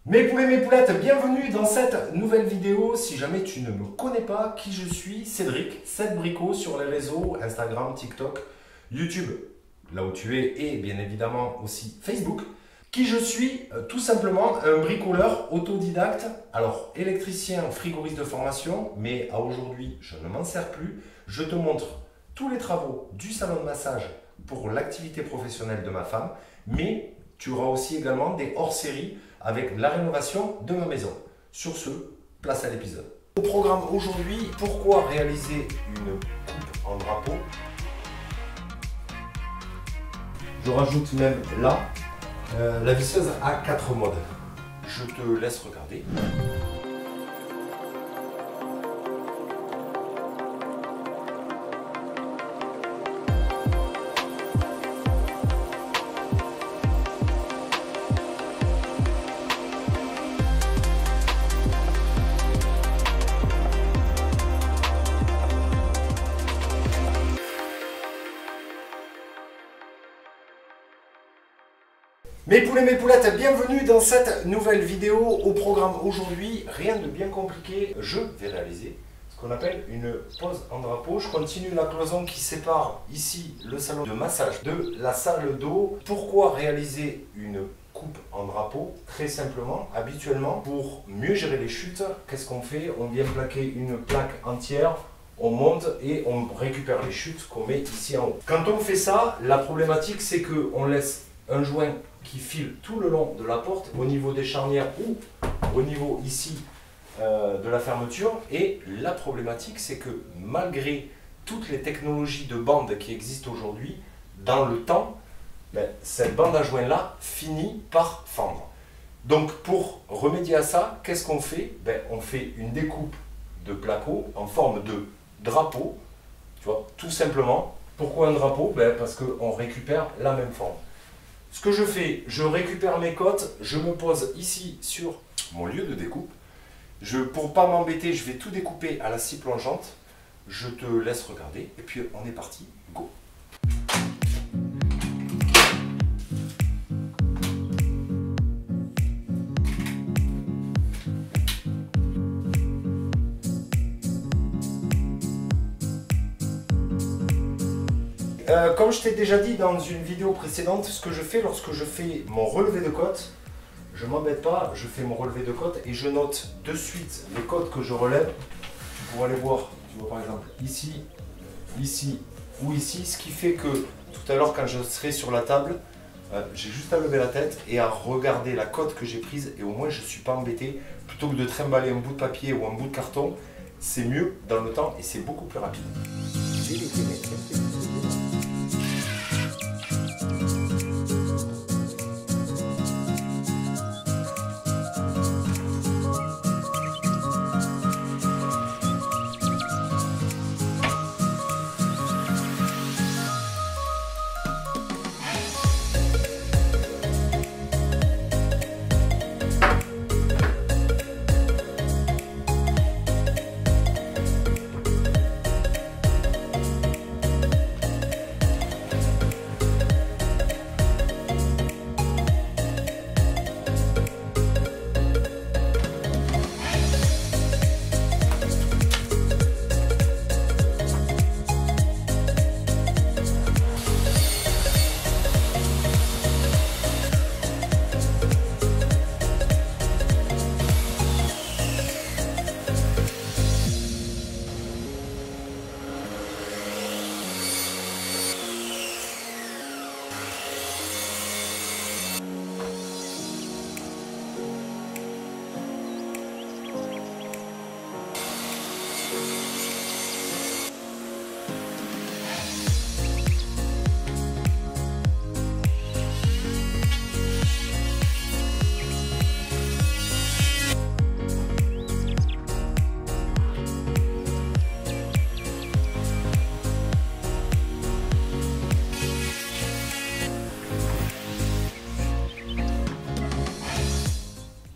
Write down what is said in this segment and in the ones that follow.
Mes poulets, mes poulettes, bienvenue dans cette nouvelle vidéo. Si jamais tu ne me connais pas, qui je suis, Cédric, 7 bricots sur les réseaux, Instagram, TikTok, YouTube, là où tu es, et bien évidemment aussi Facebook. Qui je suis, tout simplement un bricoleur autodidacte, alors électricien, frigoriste de formation, mais à aujourd'hui je ne m'en sers plus. Je te montre tous les travaux du salon de massage pour l'activité professionnelle de ma femme, mais tu auras aussi également des hors-séries avec la rénovation de ma maison. Sur ce, place à l'épisode. Au programme aujourd'hui, pourquoi réaliser une coupe en drapeau? Je rajoute même là la visseuse à 4 modes. Je te laisse regarder. Mes poulets, mes poulettes, bienvenue dans cette nouvelle vidéo. Au programme aujourd'hui, rien de bien compliqué. Je vais réaliser ce qu'on appelle une pose en drapeau. Je continue la cloison qui sépare ici le salon de massage de la salle d'eau. Pourquoi réaliser une coupe en drapeau? Très simplement, habituellement, pour mieux gérer les chutes, qu'est-ce qu'on fait? On vient plaquer une plaque entière. On monte et on récupère les chutes qu'on met ici en haut. Quand on fait ça, la problématique c'est qu'on laisse un joint qui file tout le long de la porte au niveau des charnières ou au niveau ici de la fermeture. Et la problématique c'est que malgré toutes les technologies de bande qui existent aujourd'hui, dans le temps, cette bande à joint là finit par fendre. Donc pour remédier à ça, qu'est-ce qu'on fait? On fait une découpe de placo en forme de drapeau, tu vois, tout simplement. Pourquoi un drapeau? Parce qu'on récupère la même forme. Ce que je fais, je récupère mes cotes, je me pose ici sur mon lieu de découpe. Pour ne pas m'embêter, je vais tout découper à la scie plongeante. Je te laisse regarder et puis on est parti, go! Comme je t'ai déjà dit dans une vidéo précédente, ce que je fais lorsque je fais mon relevé de côte, je ne m'embête pas, je fais mon relevé de côte et je note de suite les côtes que je relève pour aller voir, tu vois par exemple ici, ici ou ici, ce qui fait que tout à l'heure quand je serai sur la table, j'ai juste à lever la tête et à regarder la côte que j'ai prise et au moins je ne suis pas embêté. Plutôt que de trimballer un bout de papier ou un bout de carton, c'est mieux dans le temps et c'est beaucoup plus rapide.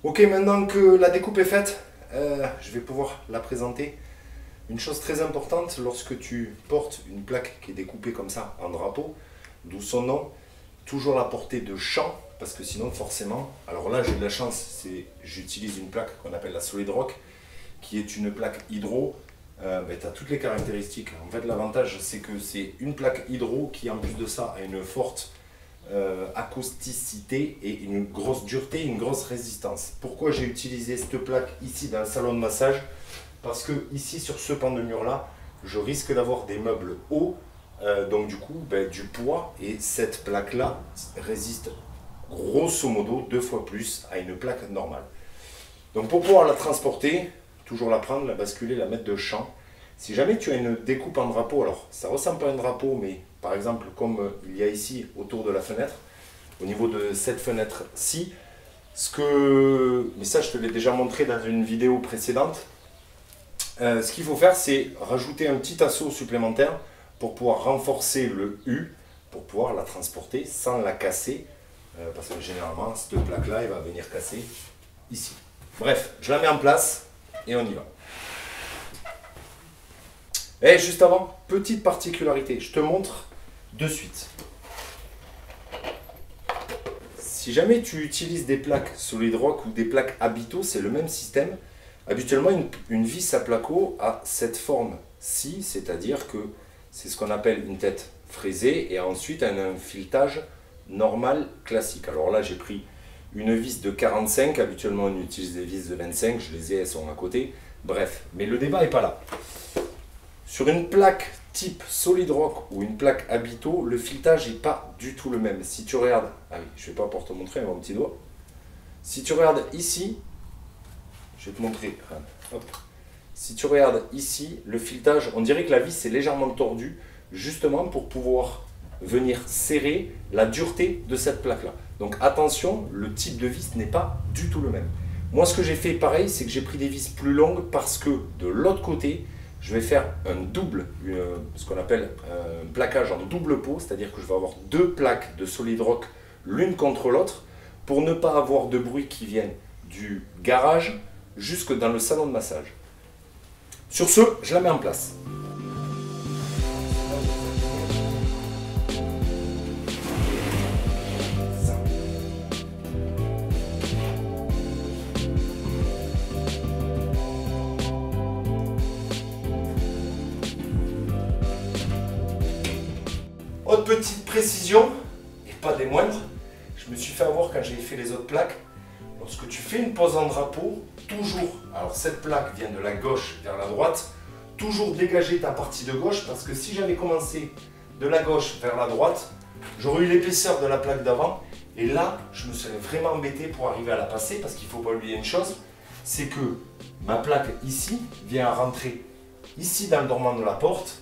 Ok, maintenant que la découpe est faite, je vais pouvoir la présenter. Une chose très importante, lorsque tu portes une plaque qui est découpée comme ça en drapeau, d'où son nom, toujours la porter de champ, parce que sinon forcément, alors là j'ai de la chance, j'utilise une plaque qu'on appelle la Solidrock, qui est une plaque hydro. Tu as toutes les caractéristiques. En fait, l'avantage, c'est que c'est une plaque hydro qui, en plus de ça, a une forte acousticité et une grosse dureté, une grosse résistance. Pourquoi j'ai utilisé cette plaque ici dans le salon de massage? Parce que ici, sur ce pan de mur-là, je risque d'avoir des meubles hauts, donc du coup, du poids, et cette plaque-là résiste grosso modo 2 fois plus à une plaque normale. Donc pour pouvoir la transporter, toujours la prendre, la basculer, la mettre de champ. Si jamais tu as une découpe en drapeau, alors ça ressemble pas à un drapeau, mais par exemple comme il y a ici autour de la fenêtre, au niveau de cette fenêtre-ci, mais ça je te l'ai déjà montré dans une vidéo précédente, ce qu'il faut faire c'est rajouter un petit assaut supplémentaire pour pouvoir renforcer le U, pour pouvoir la transporter sans la casser, parce que généralement cette plaque-là elle va venir casser ici. Bref, je la mets en place. Et on y va. Et juste avant, petite particularité, je te montre de suite. Si jamais tu utilises des plaques Solidrock ou des plaques Habito, c'est le même système. Habituellement, une vis à placo a cette forme-ci, c'est-à-dire que c'est ce qu'on appelle une tête fraisée et ensuite un filetage normal classique. Alors là, j'ai pris une vis de 45, habituellement on utilise des vis de 25, je les ai, elles sont à côté. Bref, mais le débat n'est pas là. Sur une plaque type Solidrock ou une plaque Habito, le filetage n'est pas du tout le même. Si tu regardes, ah oui, je ne vais pas pouvoir te montrer avec mon petit doigt. Si tu regardes ici, je vais te montrer, hop. Si tu regardes ici, le filetage, on dirait que la vis est légèrement tordue, justement pour pouvoir venir serrer la dureté de cette plaque-là. Donc attention, le type de vis n'est pas du tout le même. Moi, ce que j'ai fait pareil, c'est que j'ai pris des vis plus longues parce que de l'autre côté, je vais faire un double, ce qu'on appelle un plaquage en double pot, c'est-à-dire que je vais avoir 2 plaques de Solidrock l'une contre l'autre pour ne pas avoir de bruit qui vienne du garage jusque dans le salon de massage. Sur ce, je la mets en place. Autre petite précision, et pas des moindres, je me suis fait avoir quand j'ai fait les autres plaques. Lorsque tu fais une pose en drapeau, toujours, alors cette plaque vient de la gauche vers la droite, toujours dégager ta partie de gauche parce que si j'avais commencé de la gauche vers la droite, j'aurais eu l'épaisseur de la plaque d'avant et là, je me serais vraiment embêté pour arriver à la passer parce qu'il ne faut pas oublier une chose, c'est que ma plaque ici vient rentrer ici dans le dormant de la porte,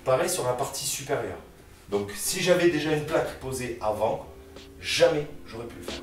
pareil sur la partie supérieure. Donc si j'avais déjà une plaque posée avant, jamais j'aurais pu le faire.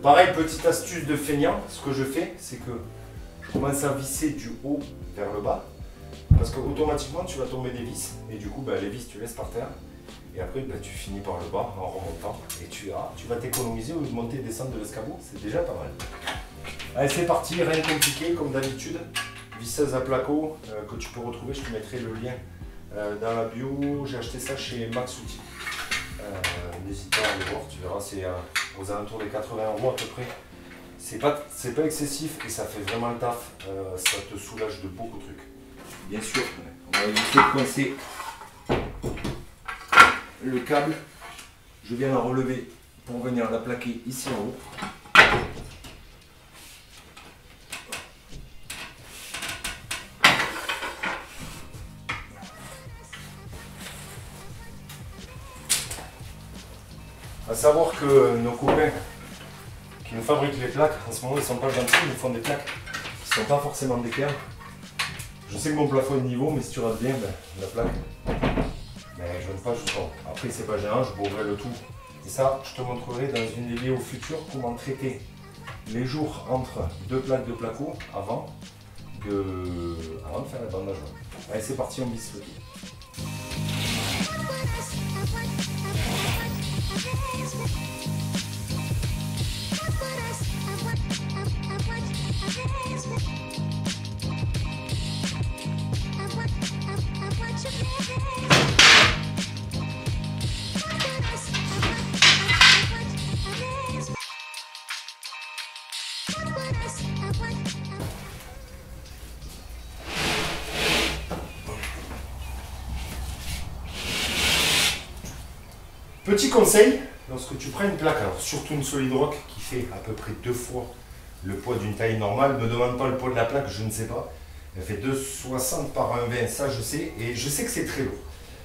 Pareil, petite astuce de feignant, ce que je fais, c'est que je commence à visser du haut vers le bas, parce que automatiquement tu vas tomber des vis, et du coup les vis tu laisses par terre, et après tu finis par le bas en remontant, et tu vas t'économiser au lieu de monter et descendre de l'escabeau, c'est déjà pas mal. Allez, c'est parti, rien de compliqué, comme d'habitude, visseuse à placo que tu peux retrouver, je te mettrai le lien dans la bio, j'ai acheté ça chez Max Outils. N'hésite pas à aller voir, tu verras, c'est aux alentours des 80 € à peu près. C'est pas excessif et ça fait vraiment le taf, ça te soulage de beaucoup de trucs. Bien sûr, on va éviter de coincer le câble. Je viens la relever pour venir la plaquer ici en haut. À savoir que nos copains qui nous fabriquent les plaques, en ce moment ils sont pas gentils, ils nous font des plaques qui sont pas forcément d'équerre. Je sais que mon plafond est de niveau, mais si tu regardes bien, la plaque, je ne pas jusqu'en haut. Après c'est pas gênant, je bourrerai le tout. Et ça, je te montrerai dans une vidéo future comment traiter les jours entre deux plaques de placo avant de faire la bandage. Allez, c'est parti, on visse le pied. Petit conseil, lorsque tu prends une plaque, alors surtout une solid rock qui fait à peu près 2 fois le poids d'une taille normale, ne me demande pas le poids de la plaque, je ne sais pas. Elle fait 2,60 par 1,20, ça je sais, et je sais que c'est très lourd.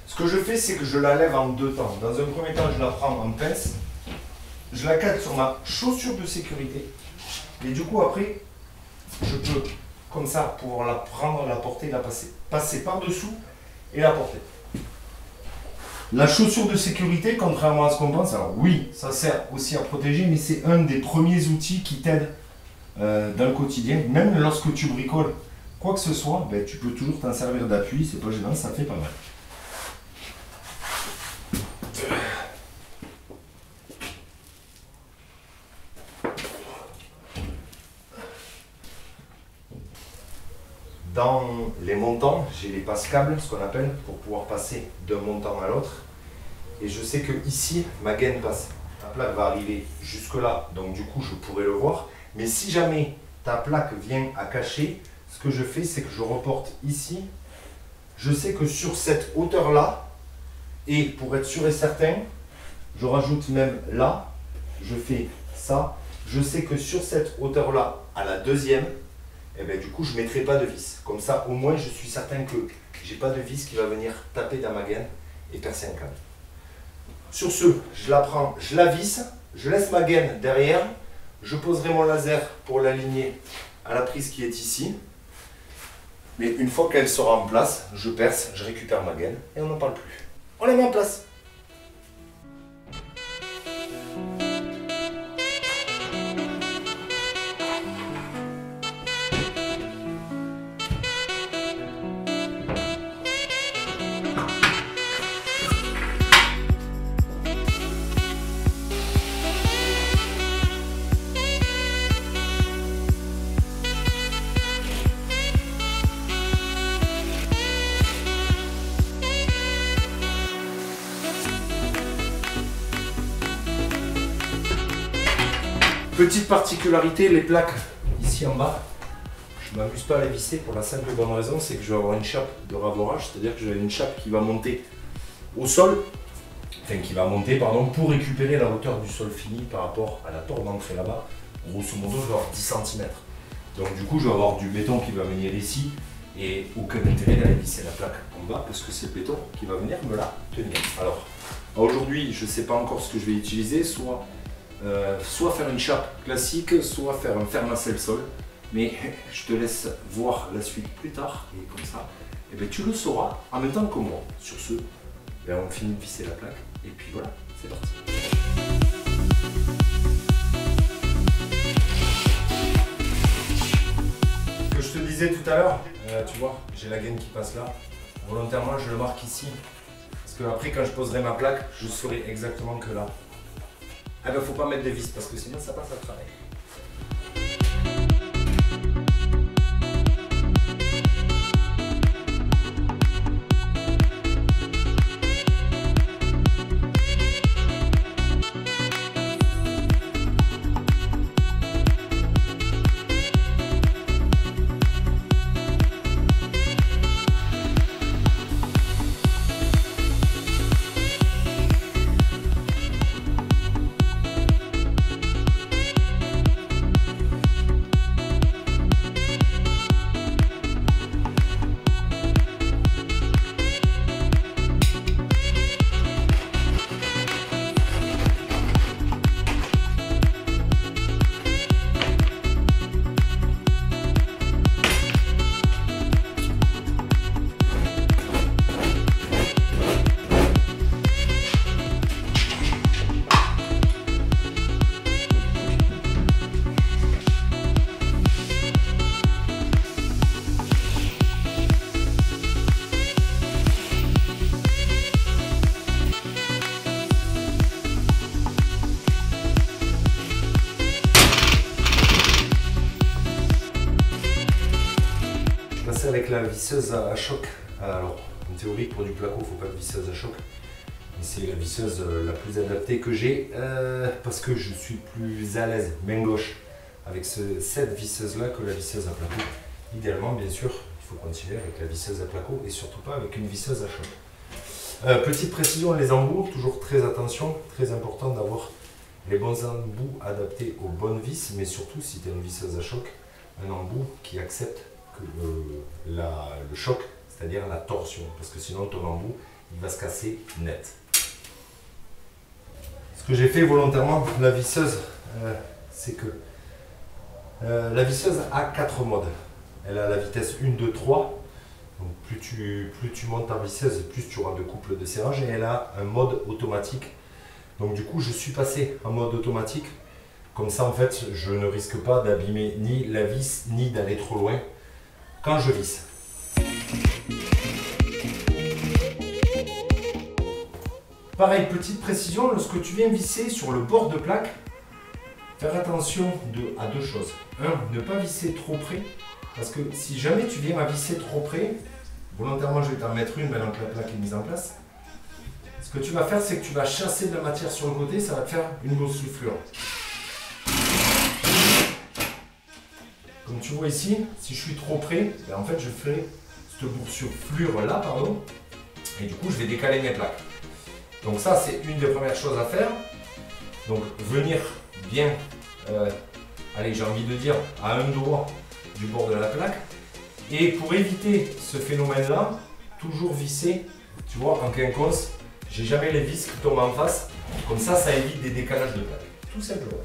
Ce que je fais, c'est que je la lève en 2 temps. Dans un premier temps, je la prends en pince, je la cale sur ma chaussure de sécurité, et du coup après, je peux, comme ça, pouvoir la prendre, la porter, la passer par-dessous et la porter. La chaussure de sécurité, contrairement à ce qu'on pense, alors oui, ça sert aussi à protéger, mais c'est un des premiers outils qui t'aide dans le quotidien. Même lorsque tu bricoles quoi que ce soit, ben, tu peux toujours t'en servir d'appui, c'est pas gênant, ça fait pas mal. Dans les montants, j'ai les passe-câbles, ce qu'on appelle, pour pouvoir passer d'un montant à l'autre. Et je sais que ici, ma gaine passe. Ta plaque va arriver jusque là, donc du coup, je pourrais le voir. Mais si jamais ta plaque vient à cacher, ce que je fais, c'est que je reporte ici. Je sais que sur cette hauteur-là, et pour être sûr et certain, je rajoute même là, je fais ça. Je sais que sur cette hauteur-là, à la deuxième, et bien, du coup, je ne mettrai pas de vis. Comme ça, au moins, je suis certain que je n'ai pas de vis qui va venir taper dans ma gaine et percer un câble. Sur ce, je la prends, je la visse, je laisse ma gaine derrière, je poserai mon laser pour l'aligner à la prise qui est ici. Mais une fois qu'elle sera en place, je perce, je récupère ma gaine et on n'en parle plus. On la met en place. Petite particularité, les plaques ici en bas, je ne m'amuse pas à les visser pour la simple et bonne raison, c'est que je vais avoir une chape de ravorage, c'est-à-dire que j'ai une chape qui va monter au sol, enfin qui va monter pardon, pour récupérer la hauteur du sol fini par rapport à la porte d'entrée là-bas. Grosso modo, je vais avoir 10 cm. Donc du coup, je vais avoir du béton qui va venir ici et aucun intérêt d'aller visser la plaque en bas parce que c'est le béton qui va venir me la tenir. Alors, aujourd'hui, je ne sais pas encore ce que je vais utiliser, soit faire une chape classique, soit faire un fer-nacelle sol, mais je te laisse voir la suite plus tard et comme ça, eh bien, tu le sauras en même temps que moi. Sur ce, ben, on finit de visser la plaque et puis voilà, c'est parti. Ce que je te disais tout à l'heure, tu vois, j'ai la gaine qui passe là. Volontairement, je le marque ici parce que après, quand je poserai ma plaque, je saurai exactement que là. Ah ben faut pas mettre de vis parce que sinon ça passe à travers. passer avec la visseuse à choc. Alors, en théorie, pour du placo, il ne faut pas de visseuse à choc. Mais c'est la visseuse la plus adaptée que j'ai parce que je suis plus à l'aise, main gauche, avec cette visseuse-là que la visseuse à placo. Idéalement, bien sûr, il faut continuer avec la visseuse à placo et surtout pas avec une visseuse à choc. Petite précision, les embouts, toujours très attention, très important d'avoir les bons embouts adaptés aux bonnes vis, mais surtout si tu as une visseuse à choc, un embout qui accepte que le choc, c'est-à-dire la torsion, parce que sinon ton embout il va se casser net. Ce que j'ai fait volontairement, la visseuse, c'est que la visseuse a 4 modes. Elle a la vitesse 1, 2, 3. Donc plus tu montes ta visseuse, plus tu auras de couple de serrage, et elle a un mode automatique. Donc du coup je suis passé en mode automatique. Comme ça, en fait, je ne risque pas d'abîmer ni la vis, ni d'aller trop loin quand je visse. Pareil, petite précision, lorsque tu viens visser sur le bord de plaque, faire attention à 2 choses. 1, ne pas visser trop près, parce que si jamais tu viens à visser trop près, volontairement je vais t'en mettre une maintenant que la plaque est mise en place, ce que tu vas faire, c'est que tu vas chasser de la matière sur le côté, ça va te faire une grosse soufflure. Comme tu vois ici, si je suis trop près, ben en fait je ferai cette boursouflure là, pardon, et du coup je vais décaler mes plaques. Donc ça c'est une des premières choses à faire. Donc venir bien, allez j'ai envie de dire à un doigt du bord de la plaque. Et pour éviter ce phénomène là, toujours visser, tu vois, en quinconce, j'ai jamais les vis qui tombent en face. Comme ça, ça évite des décalages de plaques, tout simplement.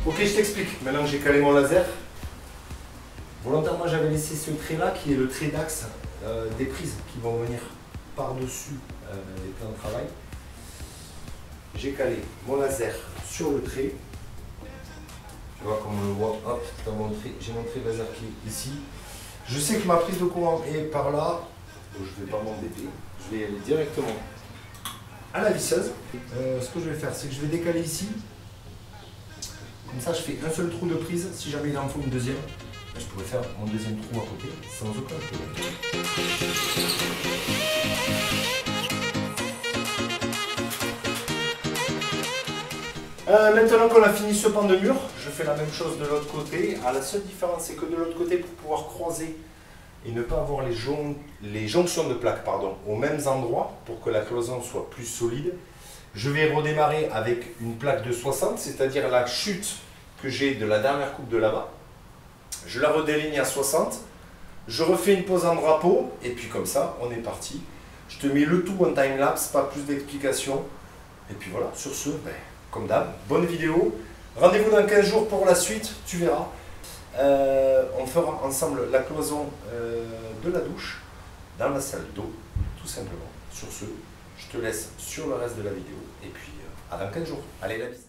Ok, je t'explique. Maintenant que j'ai calé mon laser, volontairement j'avais laissé ce trait là qui est le trait d'axe des prises qui vont venir par-dessus les plans de travail. J'ai calé mon laser sur le trait. Tu vois, comme on le voit, hop, j'ai mon trait laser qui est ici. Je sais que ma prise de courant est par là, donc je ne vais pas m'embêter. Je vais aller directement à la visseuse. Ce que je vais faire, c'est que je vais décaler ici. Comme ça, je fais un seul trou de prise. Si jamais il en faut une deuxième, je pourrais faire mon deuxième trou à côté sans aucun problème. Maintenant qu'on a fini ce pan de mur, je fais la même chose de l'autre côté. La seule différence, c'est que de l'autre côté, pour pouvoir croiser et ne pas avoir les jonctions de plaques aux mêmes endroits, pour que la cloison soit plus solide, je vais redémarrer avec une plaque de 60, c'est-à-dire la chute que j'ai de la dernière coupe de là-bas. Je la redéligne à 60, je refais une pose en drapeau, et puis comme ça, on est parti. Je te mets le tout en time-lapse, pas plus d'explications. Et puis voilà, sur ce, comme d'hab, bonne vidéo. Rendez-vous dans 15 jours pour la suite, tu verras. On fera ensemble la cloison de la douche dans la salle d'eau, tout simplement. Sur ce, je te laisse sur le reste de la vidéo, et puis à dans 15 jours. Allez, la bise.